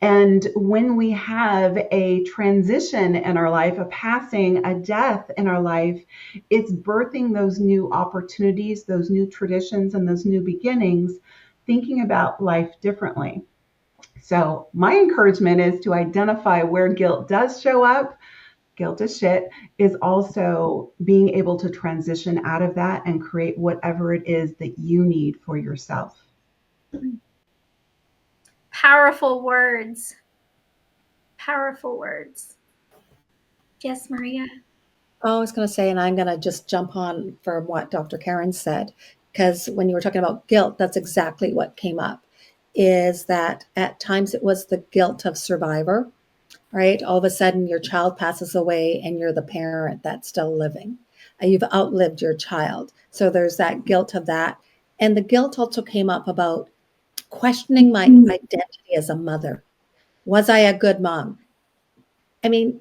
And when we have a transition in our life, a passing, a death in our life, it's birthing those new opportunities, those new traditions, and those new beginnings, thinking about life differently. So my encouragement is to identify where guilt does show up. Guilt is shit, is also being able to transition out of that and create whatever it is that you need for yourself. Powerful words. Powerful words. Yes, Maria. Oh, I was going to say, and I'm going to just jump on from what Dr. Karen said, because when you were talking about guilt, that's exactly what came up, is that at times it was the guilt of survivor, right? All of a sudden your child passes away and you're the parent that's still living. You've outlived your child. So there's that guilt of that. And the guilt also came up about questioning my identity as a mother. Was I a good mom? I mean,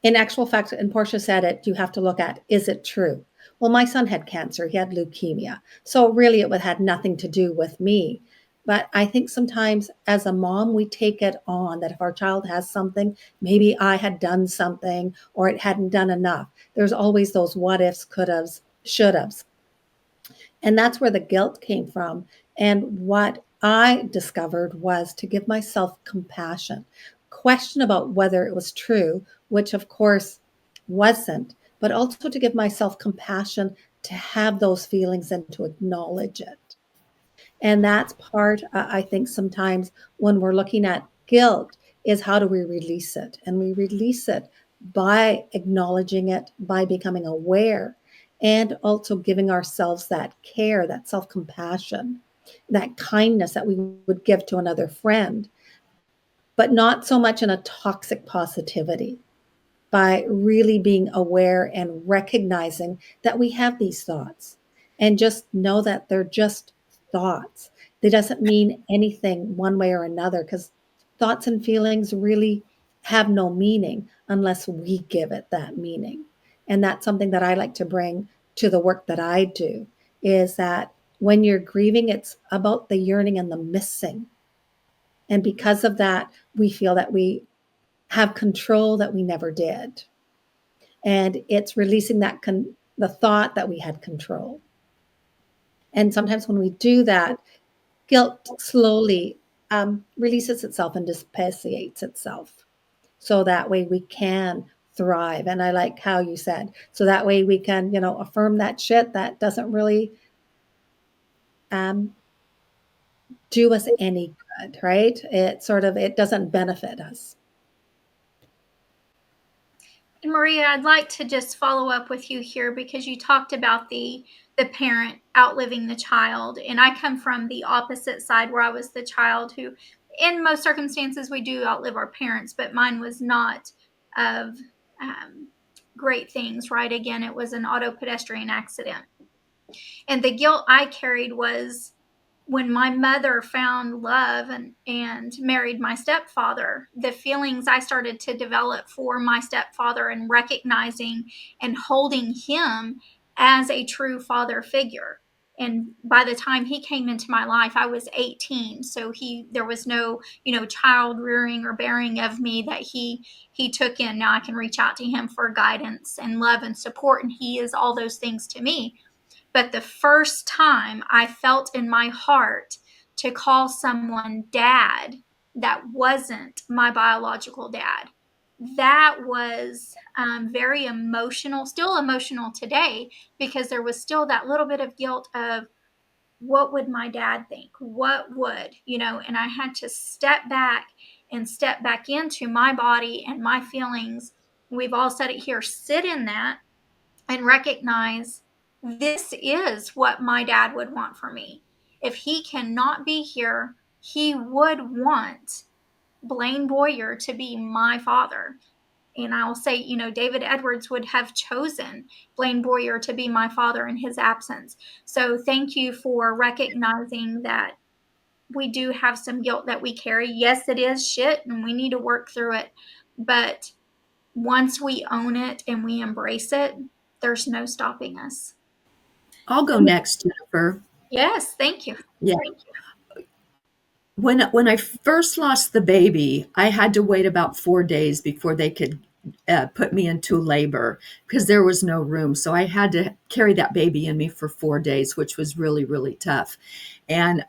in actual fact, and Portia said it, you have to look at, is it true? Well, my son had cancer, he had leukemia. So really it had nothing to do with me. But I think sometimes as a mom, we take it on that if our child has something, maybe I had done something or it hadn't done enough. There's always those what ifs, could haves, should haves. And that's where the guilt came from. And what I discovered was to give myself compassion, question about whether it was true, which of course wasn't, but also to give myself compassion to have those feelings and to acknowledge it. And that's part, I think, sometimes when we're looking at guilt, is how do we release it? And we release it by acknowledging it, by becoming aware. and also giving ourselves that care, that self-compassion, that kindness that we would give to another friend, but not so much in a toxic positivity, by really being aware and recognizing that we have these thoughts, and just know that they're just thoughts. They doesn't mean anything one way or another, because thoughts and feelings really have no meaning unless we give it that meaning. And that's something that I like to bring to the work that I do, is that when you're grieving, it's about the yearning and the missing. And because of that, we feel that we have control that we never did. And it's releasing the thought that we had control. And sometimes when we do that, guilt slowly releases itself and dissociates itself. So that way we can thrive. And I like how you said, so that way we can, affirm that shit that doesn't really um, do us any good, right? It doesn't benefit us. And Maria, I'd like to just follow up with you here, because you talked about the parent outliving the child, and I come from the opposite side, where I was the child who, in most circumstances, we do outlive our parents, but mine was not of great things, right? Again, it was an auto pedestrian accident. And the guilt I carried was when my mother found love and married my stepfather, the feelings I started to develop for my stepfather, and recognizing and holding him as a true father figure. And by the time he came into my life, I was 18. So there was no, child rearing or bearing of me that he took in. Now I can reach out to him for guidance and love and support, and he is all those things to me. But the first time I felt in my heart to call someone dad that wasn't my biological dad, that was very emotional, still emotional today, because there was still that little bit of guilt of, what would my dad think? What would, and I had to step back into my body and my feelings. We've all said it here, sit in that and recognize, this is what my dad would want for me. If he cannot be here, he would want Blaine Boyer to be my father. And I'll say, David Edwards would have chosen Blaine Boyer to be my father in his absence. So thank you for recognizing that we do have some guilt that we carry. Yes, it is shit, and we need to work through it. But once we own it and we embrace it, there's no stopping us. I'll go next, Jennifer. Yes, thank you. Yeah. When I first lost the baby, I had to wait about 4 days before they could put me into labor, because there was no room. So I had to carry that baby in me for 4 days, which was really, really tough. And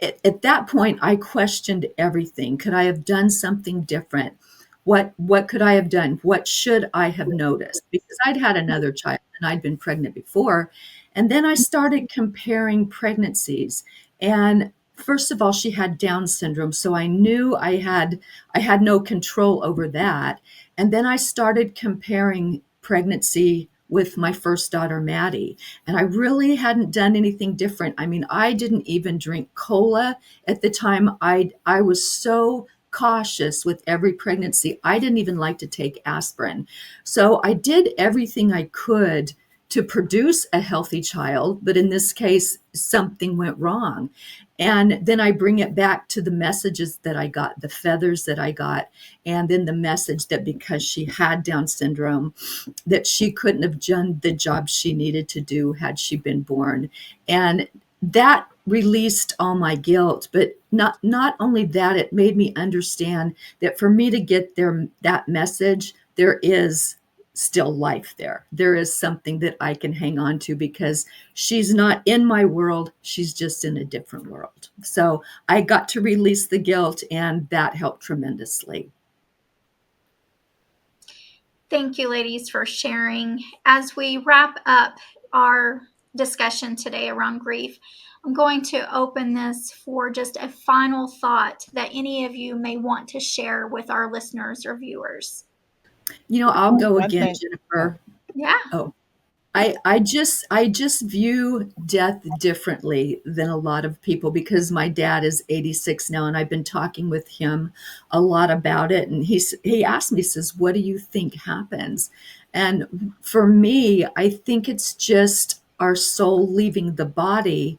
at that point, I questioned everything. Could I have done something different? What could I have done? What should I have noticed? Because I'd had another child and I'd been pregnant before. And then I started comparing pregnancies. And first of all, she had Down syndrome, so I knew I had no control over that. And then I started comparing pregnancy with my first daughter, Maddie. And I really hadn't done anything different. I mean, I didn't even drink cola at the time. I was so cautious with every pregnancy. I didn't even like to take aspirin. So I did everything I could to produce a healthy child, but in this case, something went wrong. And then I bring it back to the messages that I got, the feathers that I got, and then the message that because she had Down syndrome, that she couldn't have done the job she needed to do had she been born. And that released all my guilt. But not only that, it made me understand that for me to get that message, there is still life there. There is something that I can hang on to, because she's not in my world. She's just in a different world. So I got to release the guilt, and that helped tremendously. Thank you, ladies, for sharing. As we wrap up our discussion today around grief, I'm going to open this for just a final thought that any of you may want to share with our listeners or viewers. I'll go One again, thing. Jennifer. Yeah. Oh, I just view death differently than a lot of people because my dad is 86 now, and I've been talking with him a lot about it. And he asked me, says, "What do you think happens?" And for me, I think it's just our soul leaving the body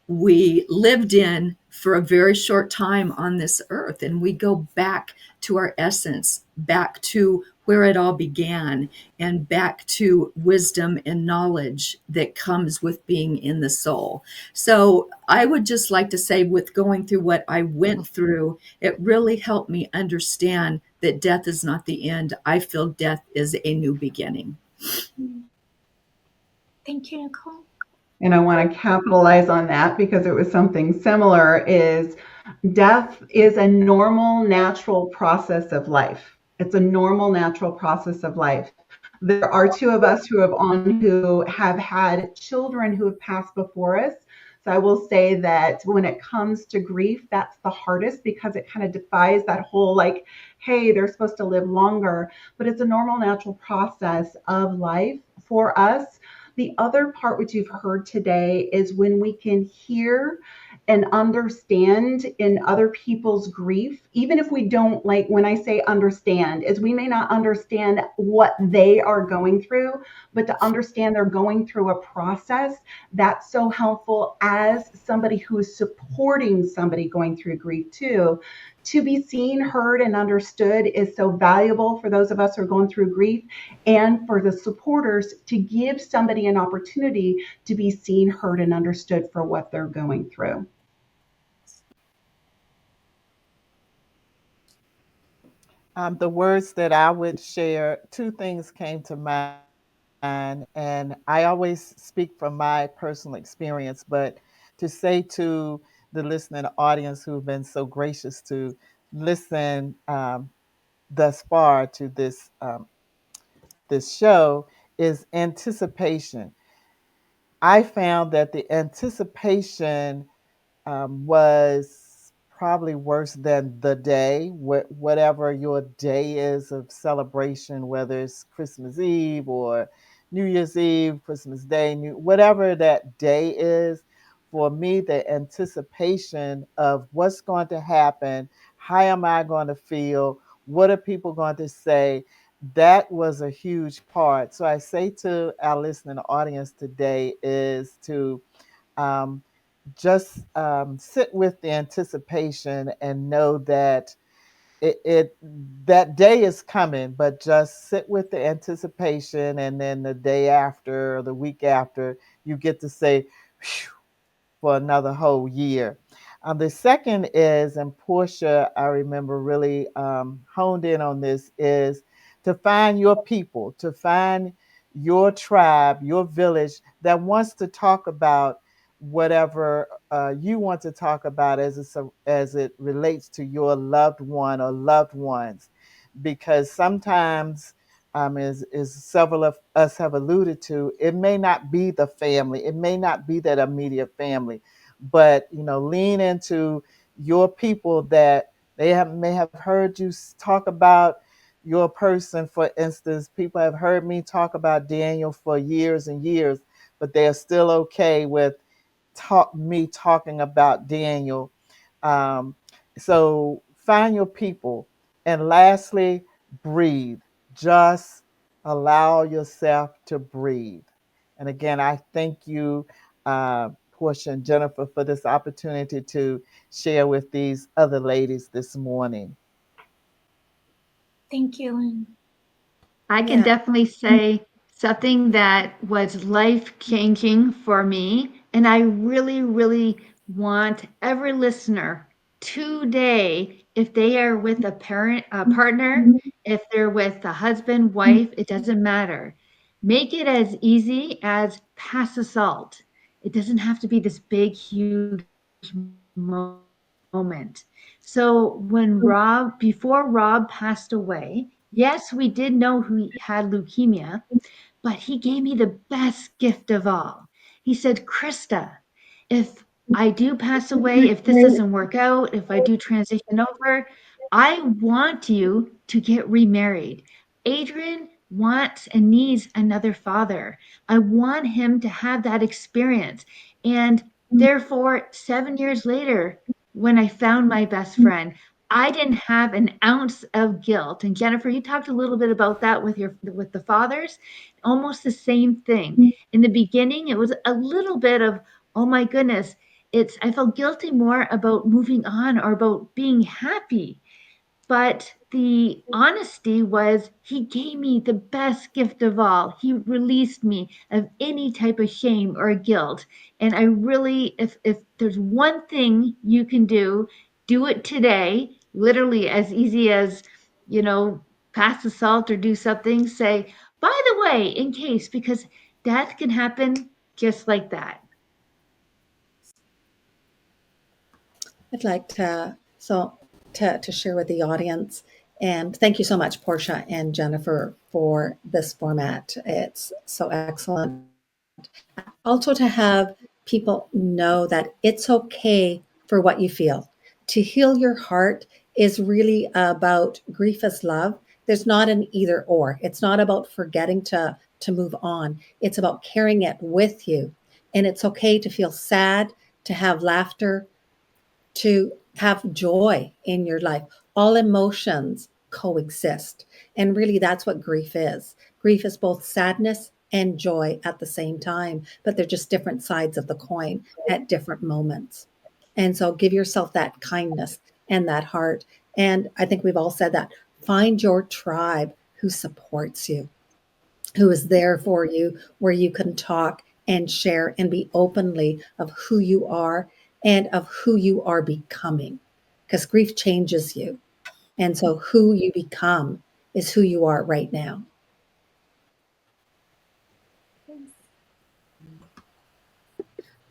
we lived in for a very short time on this earth, and we go back to our essence, back to where it all began, and back to wisdom and knowledge that comes with being in the soul. So I would just like to say, with going through what I went through, it really helped me understand that death is not the end. I feel death is a new beginning. Thank you, Nicole. And I want to capitalize on that because it was something similar, is death is a normal, natural process of life. It's a normal, natural process of life. There are two of us who have had children who have passed before us. So I will say that when it comes to grief, that's the hardest because it kind of defies that whole like, hey, they're supposed to live longer. But it's a normal, natural process of life for us. The other part, which you've heard today, is when we can hear and understand in other people's grief, even if we don't, like when I say understand, is we may not understand what they are going through, but to understand they're going through a process, that's so helpful as somebody who is supporting somebody going through grief too. To be seen, heard, and understood is so valuable for those of us who are going through grief, and for the supporters to give somebody an opportunity to be seen, heard, and understood for what they're going through. The words that I would share, two things came to mind, and I always speak from my personal experience, but to say to the listening audience who've been so gracious to listen thus far to this show is anticipation. I found that the anticipation was probably worse than the day, whatever your day is of celebration, whether it's Christmas Eve or New Year's Eve, Christmas Day, whatever that day is. For me, the anticipation of what's going to happen, how am I going to feel, what are people going to say, that was a huge part. So I say to our listening audience today is to um, just sit with the anticipation and know that it that day is coming, but just sit with the anticipation, and then the day after or the week after, you get to say, "Phew," for another whole year. The second is, and Portia, I remember really honed in on this, is to find your people, to find your tribe, your village that wants to talk about whatever you want to talk about as it relates to your loved one or loved ones. Because sometimes, as several of us have alluded to, it may not be the family, it may not be that immediate family, but lean into your people that may have heard you talk about your person. For instance, people have heard me talk about Daniel for years and years, but they are still okay with me talking about Daniel. Um, so find your people. And lastly, breathe. Just allow yourself to breathe. And again, I thank you, Portia and Jennifer, for this opportunity to share with these other ladies this morning. Thank you, Lynn. I can Yeah. definitely say something that was life changing for me. And I really, really want every listener today, if they are with a parent, a partner, if they're with a husband, wife, it doesn't matter. Make it as easy as pass the salt. It doesn't have to be this big, huge moment. So when before Rob passed away, yes, we did know he had leukemia, but he gave me the best gift of all. He said, Krista, if I do pass away, if this doesn't work out, if I do transition over, I want you to get remarried. Adrian, wants and needs another father. I want him to have that experience. And therefore, 7 years later, when I found my best friend, I didn't have an ounce of guilt. And Jennifer, you talked a little bit about that with the fathers, almost the same thing. In the beginning, it was a little bit of, oh my goodness, I felt guilty more about moving on or about being happy. But the honesty was he gave me the best gift of all. He released me of any type of shame or guilt. And I really, if there's one thing you can do it today, literally as easy as, pass the salt or do something, say, by the way, in case, because that can happen just like that. I'd like to share with the audience, and thank you so much, Portia and Jennifer, for this format. It's so excellent. Also, to have people know that it's okay for what you feel. To heal your heart is really about grief as love. There's not an either or. It's not about forgetting to move on. It's about carrying it with you. And it's okay to feel sad, to have laughter, to have joy in your life. All emotions coexist. And really, that's what grief is. Grief is both sadness and joy at the same time, but they're just different sides of the coin at different moments. And so give yourself that kindness and that heart. And I think we've all said that. Find your tribe who supports you, who is there for you, where you can talk and share and be openly of who you are and of who you are becoming, because grief changes you. And so who you become is who you are right now.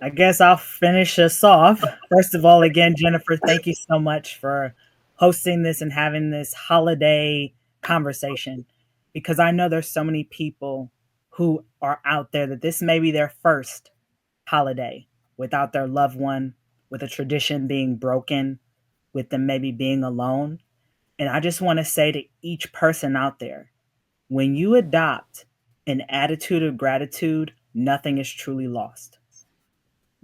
I guess I'll finish us off. First of all, again, Jennifer, thank you so much for hosting this and having this holiday conversation, because I know there's so many people who are out there that this may be their first holiday without their loved one, with a tradition being broken, with them maybe being alone. And I just want to say to each person out there, when you adopt an attitude of gratitude, nothing is truly lost.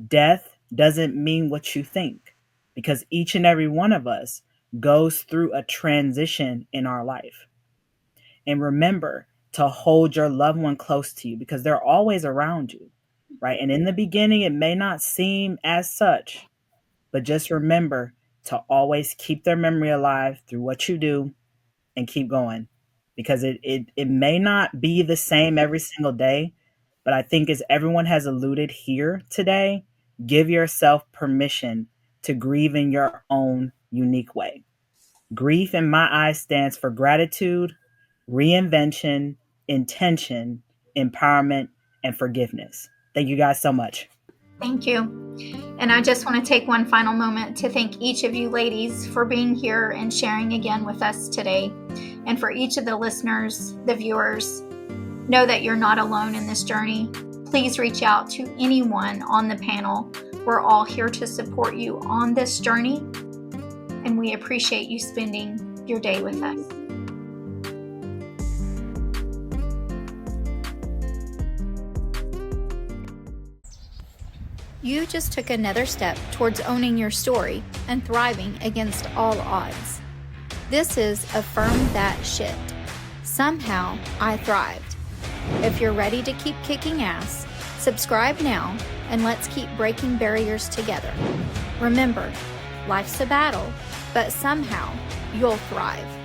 Death doesn't mean what you think, because each and every one of us goes through a transition in our life. And remember to hold your loved one close to you, because they're always around you, right? And in the beginning, it may not seem as such, but just remember to always keep their memory alive through what you do and keep going, because it may not be the same every single day. But I think, as everyone has alluded here today, give yourself permission to grieve in your own unique way. Grief, in my eyes, stands for gratitude, reinvention, intention, empowerment, and forgiveness. Thank you guys so much. Thank you. And I just want to take one final moment to thank each of you ladies for being here and sharing again with us today. And for each of the listeners, the viewers, know that you're not alone in this journey. Please reach out to anyone on the panel. We're all here to support you on this journey, and we appreciate you spending your day with us. You just took another step towards owning your story and thriving against all odds. This is Affirm That Sh. Somehow I thrived. If you're ready to keep kicking ass, subscribe now, and let's keep breaking barriers together. Remember, life's a battle, but somehow you'll thrive.